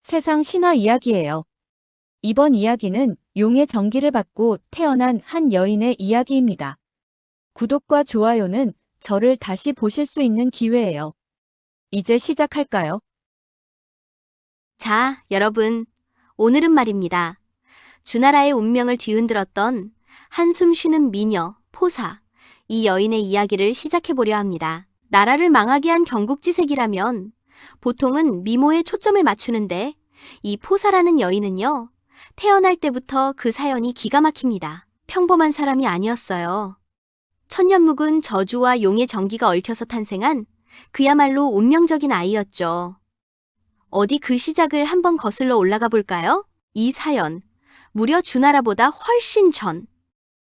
세상 신화 이야기예요. 이번 이야기는 용의 정기를 받고 태어난 한 여인의 이야기입니다. 구독과 좋아요는 저를 다시 보실 수 있는 기회예요. 이제 시작할까요? 자, 여러분. 오늘은 말입니다. 주나라의 운명을 뒤흔들었던 한숨 쉬는 미녀, 포사, 이 여인의 이야기를 시작해보려 합니다. 나라를 망하게 한 경국지색이라면 보통은 미모에 초점을 맞추는데 이 포사라는 여인은요, 태어날 때부터 그 사연이 기가 막힙니다. 평범한 사람이 아니었어요. 천년 묵은 저주와 용의 정기가 얽혀서 탄생한 그야말로 운명적인 아이였죠. 어디 그 시작을 한번 거슬러 올라가 볼까요? 이 사연, 무려 주나라보다 훨씬 전,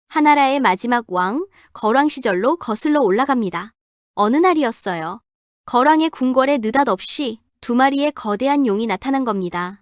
하나라의 마지막 왕, 거왕 시절로 거슬러 올라갑니다. 어느 날이었어요. 거왕의 궁궐에 느닷없이 두 마리의 거대한 용이 나타난 겁니다.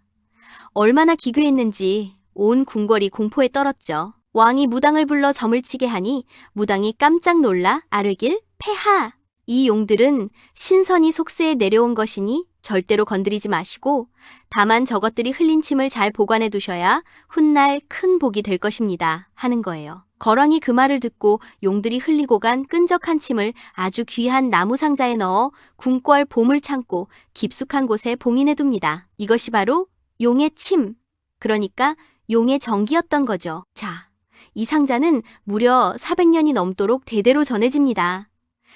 얼마나 기괴했는지 온 궁궐이 공포에 떨었죠. 왕이 무당을 불러 점을 치게 하니 무당이 깜짝 놀라 아뢰길 폐하! 이 용들은 신선이 속세에 내려온 것이니 절대로 건드리지 마시고 다만 저것들이 흘린 침을 잘 보관해 두셔야 훗날 큰 복이 될 것입니다. 하는 거예요. 거왕이 그 말을 듣고 용들이 흘리고 간 끈적한 침을 아주 귀한 나무 상자에 넣어 궁궐 보물창고 깊숙한 곳에 봉인해 둡니다. 이것이 바로 용의 침, 그러니까 용의 정기였던 거죠. 자, 이 상자는 무려 400년이 넘도록 대대로 전해집니다.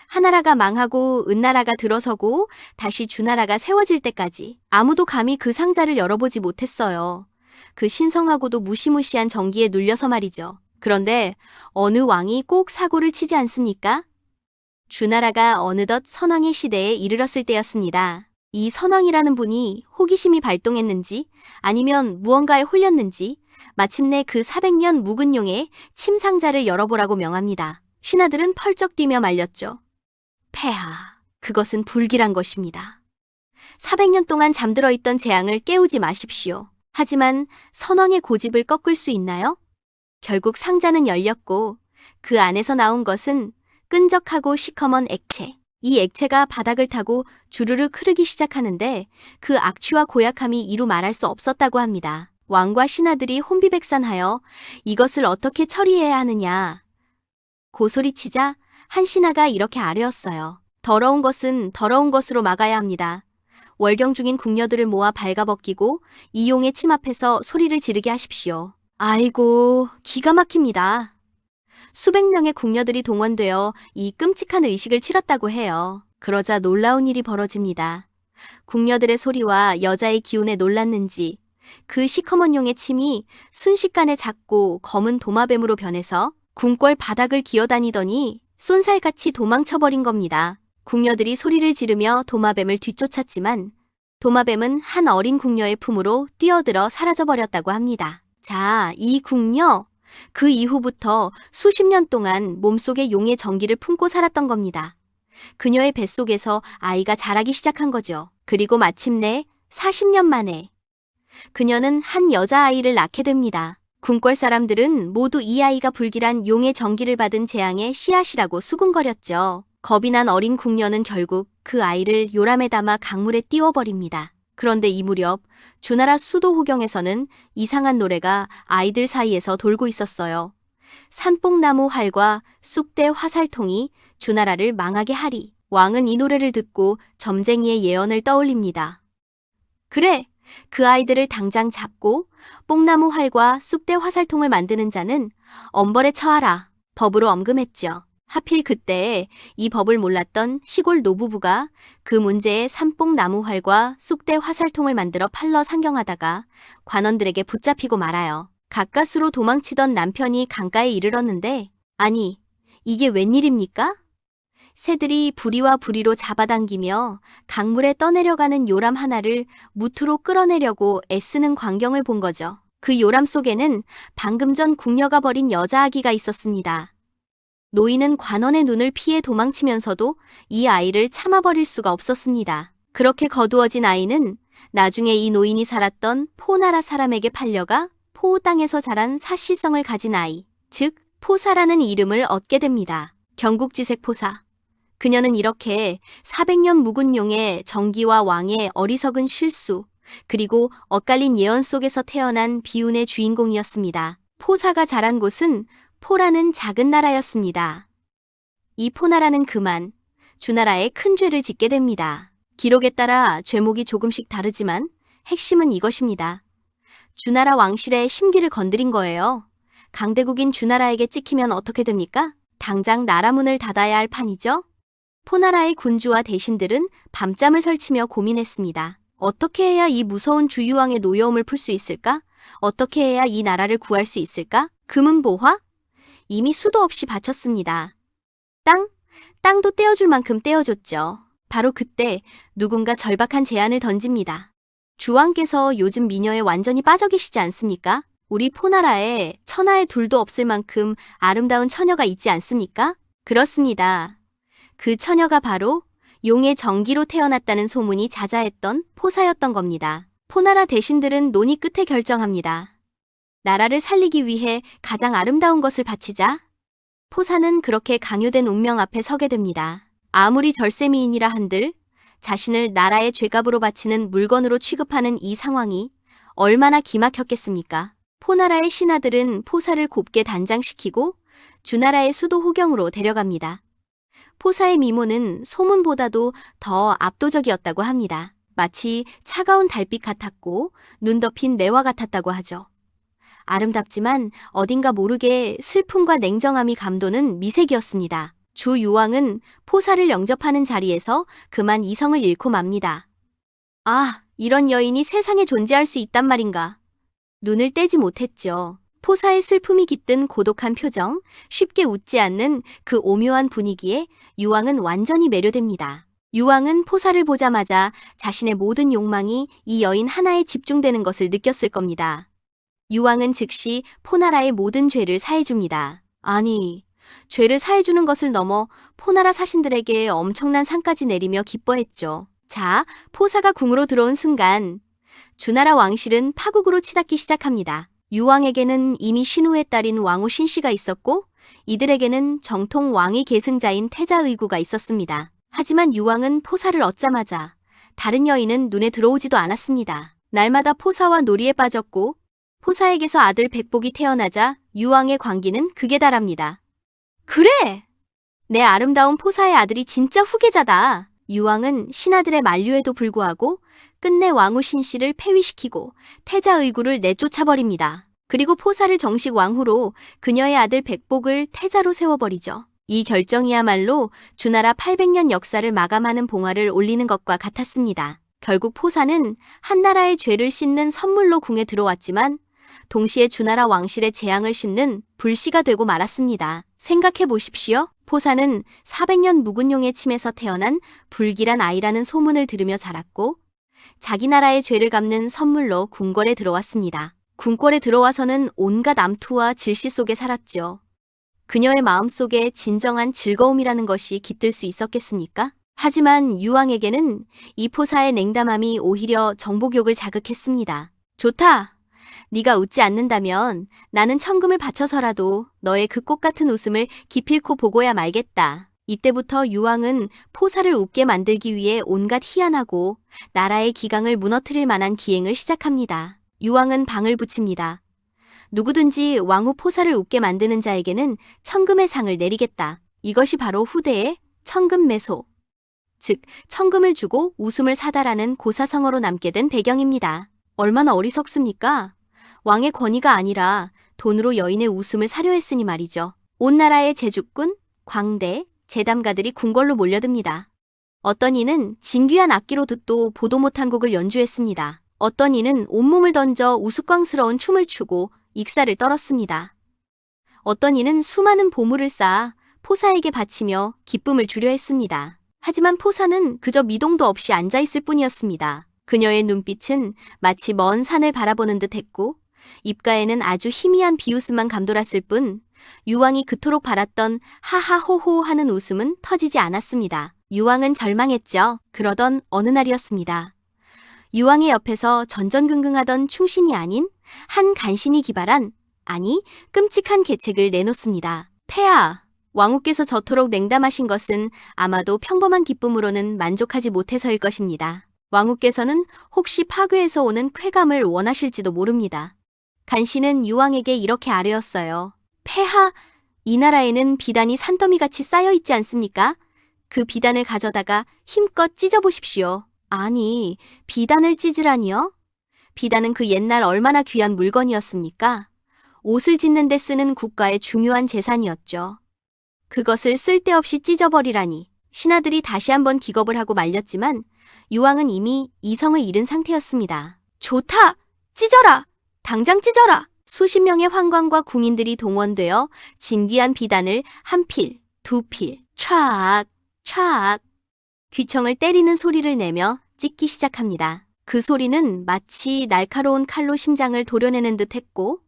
하나라가 망하고 은나라가 들어서고 다시 주나라가 세워질 때까지 아무도 감히 그 상자를 열어보지 못했어요. 그 신성하고도 무시무시한 정기에 눌려서 말이죠. 그런데 어느 왕이 꼭 사고를 치지 않습니까? 주나라가 어느덧 선왕의 시대에 이르렀을 때였습니다. 이 선왕이라는 분이 호기심이 발동했는지 아니면 무언가에 홀렸는지 마침내 그 400년 묵은 용의 침 상자를 열어보라고 명합니다. 신하들은 펄쩍 뛰며 말렸죠. 폐하, 그것은 불길한 것입니다. 400년 동안 잠들어 있던 재앙을 깨우지 마십시오. 하지만 선왕의 고집을 꺾을 수 있나요? 결국 상자는 열렸고 그 안에서 나온 것은 끈적하고 시커먼 액체. 이 액체가 바닥을 타고 주르륵 흐르기 시작하는데 그 악취와 고약함이 이루 말할 수 없었다고 합니다. 왕과 신하들이 혼비백산하여 이것을 어떻게 처리해야 하느냐 고소리치자 한 신하가 이렇게 아뢰었어요. 더러운 것은 더러운 것으로 막아야 합니다. 월경 중인 궁녀들을 모아 발가벗기고 이 용의 침 앞에서 소리를 지르게 하십시오. 아이고, 기가 막힙니다. 수백 명의 궁녀들이 동원되어 이 끔찍한 의식을 치렀다고 해요. 그러자 놀라운 일이 벌어집니다. 궁녀들의 소리와 여자의 기운에 놀랐는지 그 시커먼 용의 침이 순식간에 작고 검은 도마뱀으로 변해서 궁궐 바닥을 기어다니더니 쏜살같이 도망쳐버린 겁니다. 궁녀들이 소리를 지르며 도마뱀을 뒤쫓았지만 도마뱀은 한 어린 궁녀의 품으로 뛰어들어 사라져버렸다고 합니다. 자, 이 궁녀, 그 이후부터 수십 년 동안 몸속에 용의 정기를 품고 살았던 겁니다. 그녀의 뱃속에서 아이가 자라기 시작한 거죠. 그리고 마침내 40년 만에 그녀는 한 여자아이를 낳게 됩니다. 궁궐 사람들은 모두 이 아이가 불길한 용의 정기를 받은 재앙의 씨앗이라고 수군거렸죠. 겁이 난 어린 궁녀는 결국 그 아이를 요람에 담아 강물에 띄워버립니다. 그런데 이 무렵 주나라 수도 호경에서는 이상한 노래가 아이들 사이에서 돌고 있었어요. 산뽕나무 활과 쑥대 화살통이 주나라를 망하게 하리. 왕은 이 노래를 듣고 점쟁이의 예언을 떠올립니다. 그래! 그 아이들을 당장 잡고 뽕나무 활과 쑥대 화살통을 만드는 자는 엄벌에 처하라. 법으로 엄금했죠. 하필 그때에 이 법을 몰랐던 시골 노부부가 그 문제에 산뽕나무 활과 쑥대 화살통을 만들어 팔러 상경하다가 관원들에게 붙잡히고 말아요. 가까스로 도망치던 남편이 강가에 이르렀는데 아니, 이게 웬일입니까? 새들이 부리와 부리로 잡아당기며 강물에 떠내려가는 요람 하나를 무트로 끌어내려고 애쓰는 광경을 본 거죠. 그 요람 속에는 방금 전 궁녀가 버린 여자아기가 있었습니다. 노인은 관원의 눈을 피해 도망치면서도 이 아이를 참아버릴 수가 없었습니다. 그렇게 거두어진 아이는 나중에 이 노인이 살았던 포나라 사람에게 팔려가 포 땅에서 자란 사시성을 가진 아이, 즉 포사라는 이름을 얻게 됩니다. 경국지색 포사. 그녀는 이렇게 400년 묵은 용의 정기와 왕의 어리석은 실수, 그리고 엇갈린 예언 속에서 태어난 비운의 주인공이었습니다. 포사가 자란 곳은 포라는 작은 나라였습니다. 이 포나라는 그만 주나라에 큰 죄를 짓게 됩니다. 기록에 따라 죄목이 조금씩 다르지만 핵심은 이것입니다. 주나라 왕실의 심기를 건드린 거예요. 강대국인 주나라에게 찍히면 어떻게 됩니까? 당장 나라 문을 닫아야 할 판이죠? 포나라의 군주와 대신들은 밤잠을 설치며 고민했습니다. 어떻게 해야 이 무서운 주유왕의 노여움을 풀 수 있을까? 어떻게 해야 이 나라를 구할 수 있을까? 금은보화? 이미 수도 없이 바쳤습니다. 땅도 떼어줄 만큼 떼어줬죠. 바로 그때 누군가 절박한 제안을 던집니다. 주왕께서 요즘 미녀에 완전히 빠져 계시지 않습니까? 우리 포나라에 천하의 둘도 없을 만큼 아름다운 처녀가 있지 않습니까? 그렇습니다. 그 처녀가 바로 용의 정기로 태어났다는 소문이 자자했던 포사였던 겁니다. 포나라 대신들은 논의 끝에 결정합니다. 나라를 살리기 위해 가장 아름다운 것을 바치자. 포사는 그렇게 강요된 운명 앞에 서게 됩니다. 아무리 절세미인이라 한들 자신을 나라의 죄값으로 바치는 물건으로 취급하는 이 상황이 얼마나 기막혔겠습니까? 포나라의 신하들은 포사를 곱게 단장시키고 주나라의 수도 호경으로 데려갑니다. 포사의 미모는 소문보다도 더 압도적이었다고 합니다. 마치 차가운 달빛 같았고 눈 덮인 매화 같았다고 하죠. 아름답지만 어딘가 모르게 슬픔과 냉정함이 감도는 미색이었습니다. 주 유왕은 포사를 영접하는 자리에서 그만 이성을 잃고 맙니다. 아, 이런 여인이 세상에 존재할 수 있단 말인가. 눈을 떼지 못했죠. 포사의 슬픔이 깃든 고독한 표정, 쉽게 웃지 않는 그 오묘한 분위기에 유왕은 완전히 매료됩니다. 유왕은 포사를 보자마자 자신의 모든 욕망이 이 여인 하나에 집중되는 것을 느꼈을 겁니다. 유왕은 즉시 포나라의 모든 죄를 사해줍니다. 아니, 죄를 사해주는 것을 넘어 포나라 사신들에게 엄청난 상까지 내리며 기뻐했죠. 자, 포사가 궁으로 들어온 순간 주나라 왕실은 파국으로 치닫기 시작합니다. 유왕에게는 이미 신우의 딸인 왕후 신씨가 있었고 이들에게는 정통 왕위 계승자인 태자의구가 있었습니다. 하지만 유왕은 포사를 얻자마자 다른 여인은 눈에 들어오지도 않았습니다. 날마다 포사와 놀이에 빠졌고 포사에게서 아들 백복이 태어나자 유왕의 광기는 극에 달합니다. 그래! 내 아름다운 포사의 아들이 진짜 후계자다. 유왕은 신하들의 만류에도 불구하고 끝내 왕후 신씨를 폐위시키고 태자의구를 내쫓아버립니다. 그리고 포사를 정식 왕후로 그녀의 아들 백복을 태자로 세워버리죠. 이 결정이야말로 주나라 800년 역사를 마감하는 봉화를 올리는 것과 같았습니다. 결국 포사는 한나라의 죄를 씻는 선물로 궁에 들어왔지만 동시에 주나라 왕실의 재앙을 씹는 불씨가 되고 말았습니다. 생각해 보십시오. 포사는 400년 묵은 용의 침에서 태어난 불길한 아이라는 소문을 들으며 자랐고 자기 나라의 죄를 갚는 선물로 궁궐에 들어왔습니다. 궁궐에 들어와서는 온갖 암투와 질시 속에 살았죠. 그녀의 마음속에 진정한 즐거움이라는 것이 깃들 수 있었겠습니까? 하지만 유왕에게는 이 포사의 냉담함이 오히려 정복욕을 자극했습니다. 좋다. 네가 웃지 않는다면 나는 천금을 바쳐서라도 너의 그 꽃 같은 웃음을 기필코 보고야 말겠다. 이때부터 유왕은 포사를 웃게 만들기 위해 온갖 희한하고 나라의 기강을 무너뜨릴 만한 기행을 시작합니다. 유왕은 방을 붙입니다. 누구든지 왕후 포사를 웃게 만드는 자에게는 천금의 상을 내리겠다. 이것이 바로 후대의 천금매소, 즉 천금을 주고 웃음을 사다라는 고사성어로 남게 된 배경입니다. 얼마나 어리석습니까? 왕의 권위가 아니라 돈으로 여인의 웃음을 사려 했으니 말이죠. 온 나라의 제주꾼, 광대, 제담가들이 궁궐로 몰려듭니다. 어떤 이는 진귀한 악기로 듣도 보도 못한 곡을 연주했습니다. 어떤 이는 온몸을 던져 우스꽝스러운 춤을 추고 익사를 떨었습니다. 어떤 이는 수많은 보물을 쌓아 포사에게 바치며 기쁨을 주려 했습니다. 하지만 포사는 그저 미동도 없이 앉아있을 뿐이었습니다. 그녀의 눈빛은 마치 먼 산을 바라보는 듯 했고 입가에는 아주 희미한 비웃음만 감돌았을 뿐 유왕이 그토록 바랐던 하하호호 하는 웃음은 터지지 않았습니다. 유왕은 절망했죠. 그러던 어느 날이었습니다. 유왕의 옆에서 전전긍긍하던 충신이 아닌 한 간신히 기발한, 아니 끔찍한 계책을 내놓습니다. 폐하, 왕후께서 저토록 냉담하신 것은 아마도 평범한 기쁨으로는 만족하지 못해서일 것입니다. 왕후께서는 혹시 파괴에서 오는 쾌감을 원하실지도 모릅니다. 간신은 유왕에게 이렇게 아뢰었어요. 폐하, 이 나라에는 비단이 산더미같이 쌓여있지 않습니까? 그 비단을 가져다가 힘껏 찢어보십시오. 아니, 비단을 찢으라니요? 비단은 그 옛날 얼마나 귀한 물건이었습니까? 옷을 짓는 데 쓰는 국가의 중요한 재산이었죠. 그것을 쓸데없이 찢어버리라니. 신하들이 다시 한번 기겁을 하고 말렸지만 유왕은 이미 이성을 잃은 상태였습니다. 좋다! 찢어라! 당장 찢어라! 수십 명의 환관과 궁인들이 동원되어 진귀한 비단을 한 필, 두 필, 촤악, 촤악 귀청을 때리는 소리를 내며 찢기 시작합니다. 그 소리는 마치 날카로운 칼로 심장을 도려내는 듯 했고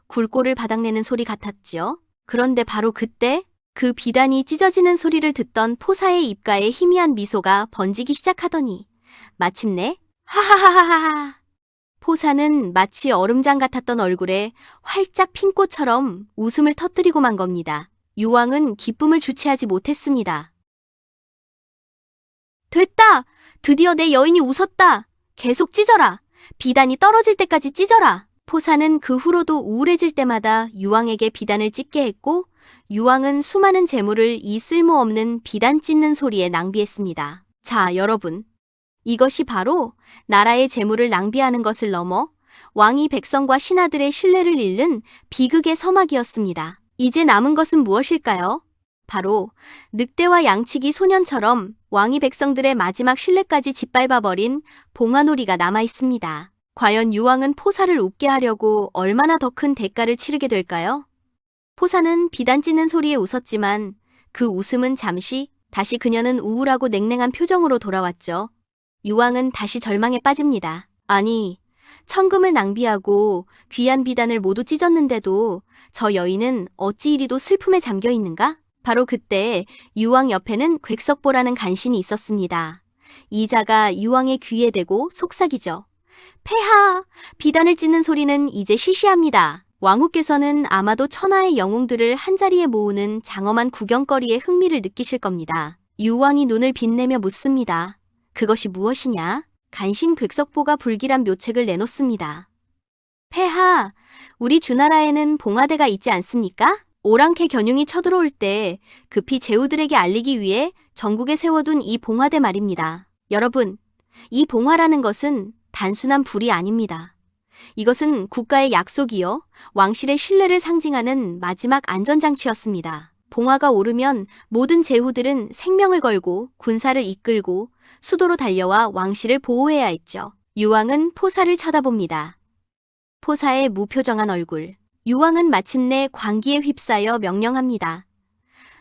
굴골을 바닥내는 소리 같았지요. 그런데 바로 그때 그 비단이 찢어지는 소리를 듣던 포사의 입가에 희미한 미소가 번지기 시작하더니 마침내 하하하하하. 포사는 마치 얼음장 같았던 얼굴에 활짝 핀 꽃처럼 웃음을 터뜨리고 만 겁니다. 유왕은 기쁨을 주체하지 못했습니다. 됐다! 드디어 내 여인이 웃었다! 계속 찢어라! 비단이 떨어질 때까지 찢어라! 포사는 그 후로도 우울해질 때마다 유왕에게 비단을 찢게 했고 유왕은 수많은 재물을 이 쓸모없는 비단 찢는 소리에 낭비했습니다. 자, 여러분. 이것이 바로 나라의 재물을 낭비하는 것을 넘어 왕이 백성과 신하들의 신뢰를 잃는 비극의 서막이었습니다. 이제 남은 것은 무엇일까요? 바로 늑대와 양치기 소년처럼 왕이 백성들의 마지막 신뢰까지 짓밟아버린 봉화놀이가 남아있습니다. 과연 유왕은 포사를 웃게 하려고 얼마나 더 큰 대가를 치르게 될까요? 포사는 비단 찢는 소리에 웃었지만 그 웃음은 잠시 다시 그녀는 우울하고 냉랭한 표정으로 돌아왔죠. 유왕은 다시 절망에 빠집니다. 아니, 천금을 낭비하고 귀한 비단을 모두 찢었는데도 저 여인은 어찌 이리도 슬픔에 잠겨 있는가? 바로 그때 유왕 옆에는 객석보라는 간신이 있었습니다. 이자가 유왕의 귀에 대고 속삭이죠. 폐하, 비단을 찢는 소리는 이제 시시합니다. 왕후께서는 아마도 천하의 영웅들을 한자리에 모으는 장엄한 구경거리에 흥미를 느끼실 겁니다. 유왕이 눈을 빛내며 묻습니다. 그것이 무엇이냐? 간신 객석보가 불길한 묘책을 내놓습니다. 폐하, 우리 주나라에는 봉화대가 있지 않습니까? 오랑캐 견융이 쳐들어올 때 급히 제후들에게 알리기 위해 전국에 세워둔 이 봉화대 말입니다. 여러분, 이 봉화라는 것은 단순한 불이 아닙니다. 이것은 국가의 약속이요, 왕실의 신뢰를 상징하는 마지막 안전장치였습니다. 봉화가 오르면 모든 제후들은 생명을 걸고 군사를 이끌고 수도로 달려와 왕실을 보호해야 했죠. 유왕은 포사를 쳐다봅니다. 포사의 무표정한 얼굴. 유왕은 마침내 광기에 휩싸여 명령합니다.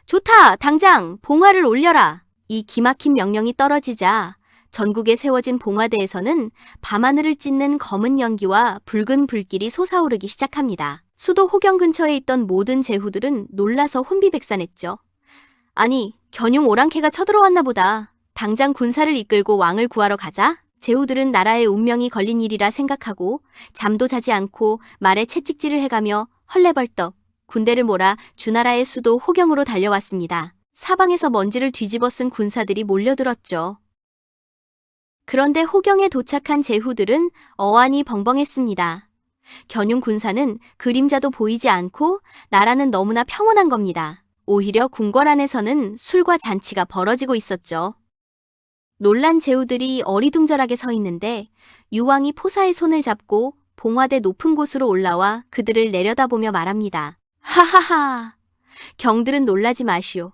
좋다! 당장 봉화를 올려라! 이 기막힌 명령이 떨어지자 전국에 세워진 봉화대에서는 밤하늘을 찢는 검은 연기와 붉은 불길이 솟아오르기 시작합니다. 수도 호경 근처에 있던 모든 제후들은 놀라서 혼비백산했죠. 아니, 견융 오랑캐가 쳐들어왔나 보다. 당장 군사를 이끌고 왕을 구하러 가자. 제후들은 나라의 운명이 걸린 일이라 생각하고 잠도 자지 않고 말에 채찍질을 해가며 헐레벌떡 군대를 몰아 주나라의 수도 호경으로 달려왔습니다. 사방에서 먼지를 뒤집어 쓴 군사들이 몰려들었죠. 그런데 호경에 도착한 제후들은 어안이 벙벙했습니다. 견융 군사는 그림자도 보이지 않고 나라는 너무나 평온한 겁니다. 오히려 궁궐 안에서는 술과 잔치가 벌어지고 있었죠. 놀란 제후들이 어리둥절하게 서 있는데 유왕이 포사의 손을 잡고 봉화대 높은 곳으로 올라와 그들을 내려다보며 말합니다. 하하하! 경들은 놀라지 마시오.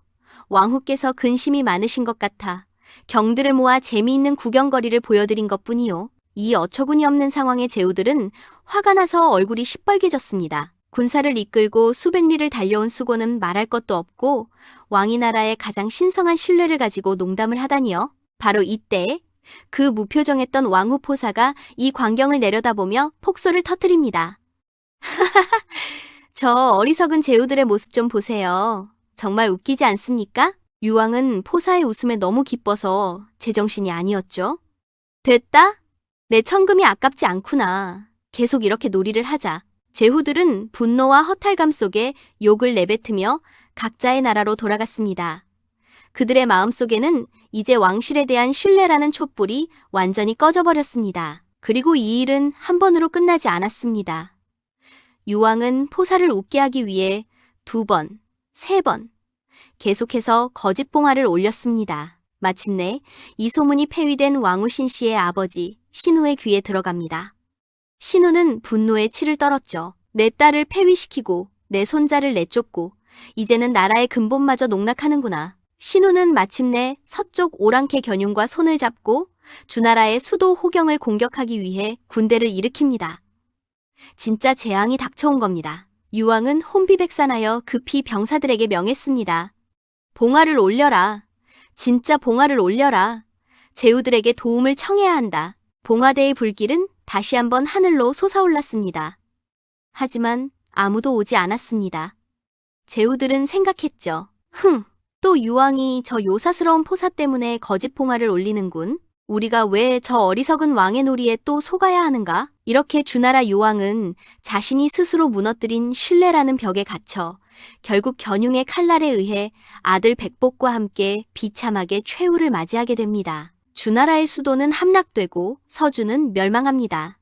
왕후께서 근심이 많으신 것 같아 경들을 모아 재미있는 구경거리를 보여드린 것뿐이요. 이 어처구니 없는 상황에 제후들은 화가 나서 얼굴이 시뻘개졌습니다. 군사를 이끌고 수백 리를 달려온 수고는 말할 것도 없고 왕이 나라의 가장 신성한 신뢰를 가지고 농담을 하다니요. 바로 이때 그 무표정했던 왕후 포사가 이 광경을 내려다보며 폭소를 터뜨립니다. 저 어리석은 제후들의 모습 좀 보세요. 정말 웃기지 않습니까? 유왕은 포사의 웃음에 너무 기뻐서 제정신이 아니었죠. 됐다? 내 천금이 아깝지 않구나. 계속 이렇게 놀이를 하자. 제후들은 분노와 허탈감 속에 욕을 내뱉으며 각자의 나라로 돌아갔습니다. 그들의 마음속에는 이제 왕실에 대한 신뢰라는 촛불이 완전히 꺼져버렸습니다. 그리고 이 일은 한 번으로 끝나지 않았습니다. 유왕은 포사를 웃게 하기 위해 2번, 3번 계속해서 거짓 봉화를 올렸습니다. 마침내 이 소문이 폐위된 왕후 신씨의 아버지 신우의 귀에 들어갑니다. 신우는 분노에 치를 떨었죠. 내 딸을 폐위시키고 내 손자를 내쫓고 이제는 나라의 근본마저 농락하는구나. 신우는 마침내 서쪽 오랑캐 견용과 손을 잡고 주나라의 수도 호경을 공격하기 위해 군대를 일으킵니다. 진짜 재앙이 닥쳐온 겁니다. 유왕은 혼비백산하여 급히 병사들에게 명했습니다. 봉화를 올려라. 진짜 봉화를 올려라. 제후들에게 도움을 청해야 한다. 봉화대의 불길은 다시 한번 하늘로 솟아올랐습니다. 하지만 아무도 오지 않았습니다. 제후들은 생각했죠. 또 유왕이 저 요사스러운 포사 때문에 거짓 봉화를 올리는군. 우리가 왜 저 어리석은 왕의 놀이에 또 속아야 하는가? 이렇게 주나라 유왕은 자신이 스스로 무너뜨린 신뢰라는 벽에 갇혀 결국 견융의 칼날에 의해 아들 백복과 함께 비참하게 최후를 맞이하게 됩니다. 주나라의 수도는 함락되고 서주는 멸망합니다.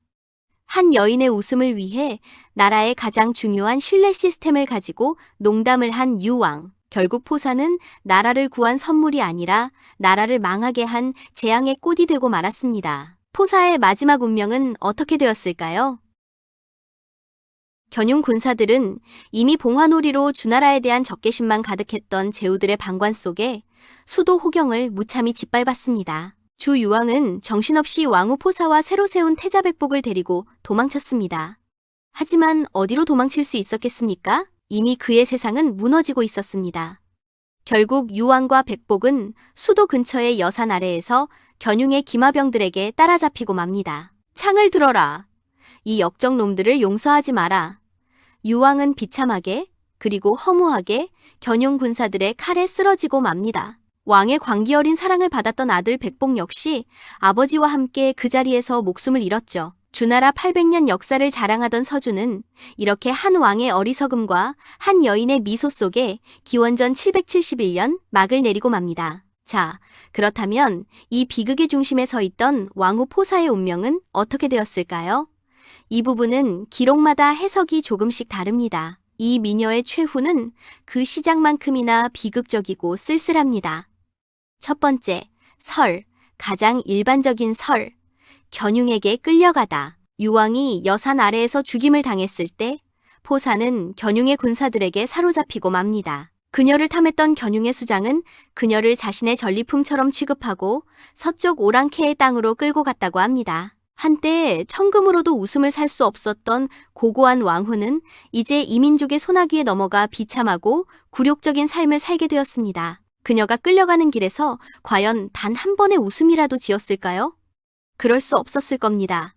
한 여인의 웃음을 위해 나라의 가장 중요한 신뢰 시스템을 가지고 농담을 한 유왕. 결국 포사는 나라를 구한 선물이 아니라 나라를 망하게 한 재앙의 꽃이 되고 말았습니다. 포사의 마지막 운명은 어떻게 되었을까요? 견용 군사들은 이미 봉화놀이로 주나라에 대한 적개심만 가득했던 제후들의 방관 속에 수도 호경을 무참히 짓밟았습니다. 주 유왕은 정신없이 왕후 포사와 새로 세운 태자 백복을 데리고 도망쳤습니다. 하지만 어디로 도망칠 수 있었겠습니까? 이미 그의 세상은 무너지고 있었습니다. 결국 유왕과 백복은 수도 근처의 여산 아래에서 견융의 기마병들에게 따라잡히고 맙니다. 창을 들어라. 이 역적놈들을 용서하지 마라. 유왕은 비참하게 그리고 허무하게 견용 군사들의 칼에 쓰러지고 맙니다. 왕의 광기 어린 사랑을 받았던 아들 백복 역시 아버지와 함께 그 자리에서 목숨을 잃었죠. 주나라 800년 역사를 자랑하던 서주는 이렇게 한 왕의 어리석음과 한 여인의 미소 속에 기원전 771년 막을 내리고 맙니다. 자, 그렇다면 이 비극의 중심에 서 있던 왕후 포사의 운명은 어떻게 되었을까요? 이 부분은 기록마다 해석이 조금씩 다릅니다. 이 미녀의 최후는 그 시작만큼이나 비극적이고 쓸쓸합니다. 첫 번째, 설, 가장 일반적인 설. 견융에게 끌려가다. 유왕이 여산 아래에서 죽임을 당했을 때 포사는 견융의 군사들에게 사로잡히고 맙니다. 그녀를 탐했던 견융의 수장은 그녀를 자신의 전리품처럼 취급하고 서쪽 오랑캐의 땅으로 끌고 갔다고 합니다. 한때 천금으로도 웃음을 살 수 없었던 고고한 왕후는 이제 이민족의 소나기에 넘어가 비참하고 굴욕적인 삶을 살게 되었습니다. 그녀가 끌려가는 길에서 과연 단 한 번의 웃음이라도 지었을까요? 그럴 수 없었을 겁니다.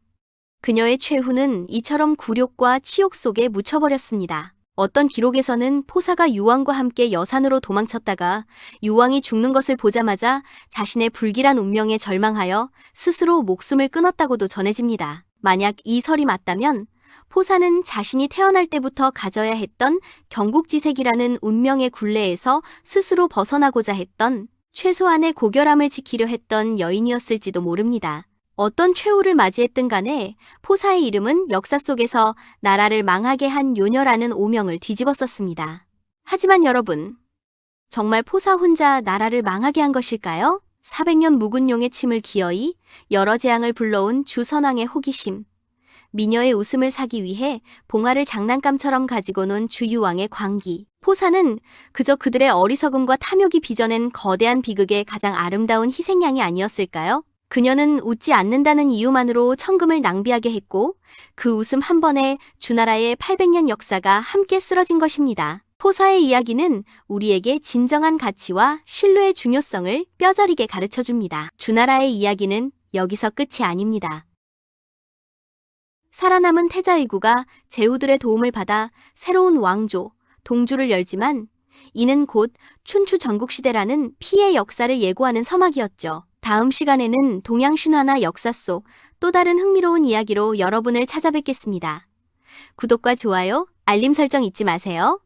그녀의 최후는 이처럼 굴욕과 치욕 속에 묻혀버렸습니다. 어떤 기록에서는 포사가 유왕과 함께 여산으로 도망쳤다가 유왕이 죽는 것을 보자마자 자신의 불길한 운명에 절망하여 스스로 목숨을 끊었다고도 전해집니다. 만약 이 설이 맞다면 포사는 자신이 태어날 때부터 가져야 했던 경국지색이라는 운명의 굴레에서 스스로 벗어나고자 했던 최소한의 고결함을 지키려 했던 여인이었을지도 모릅니다. 어떤 최후를 맞이했든 간에 포사의 이름은 역사 속에서 나라를 망하게 한 요녀라는 오명을 뒤집었었습니다. 하지만 여러분, 정말 포사 혼자 나라를 망하게 한 것일까요? 400년 묵은 용의 침을 기어이 여러 재앙을 불러온 주선왕의 호기심, 미녀의 웃음을 사기 위해 봉화를 장난감처럼 가지고 논 주유왕의 광기, 포사는 그저 그들의 어리석음과 탐욕이 빚어낸 거대한 비극의 가장 아름다운 희생양이 아니었을까요? 그녀는 웃지 않는다는 이유만으로 천금을 낭비하게 했고 그 웃음 한 번에 주나라의 800년 역사가 함께 쓰러진 것입니다. 포사의 이야기는 우리에게 진정한 가치와 신뢰의 중요성을 뼈저리게 가르쳐줍니다. 주나라의 이야기는 여기서 끝이 아닙니다. 살아남은 태자의구가 제후들의 도움을 받아 새로운 왕조, 동주를 열지만 이는 곧 춘추 전국시대라는 피의 역사를 예고하는 서막이었죠. 다음 시간에는 동양 신화나 역사 속 또 다른 흥미로운 이야기로 여러분을 찾아뵙겠습니다. 구독과 좋아요, 알림 설정 잊지 마세요.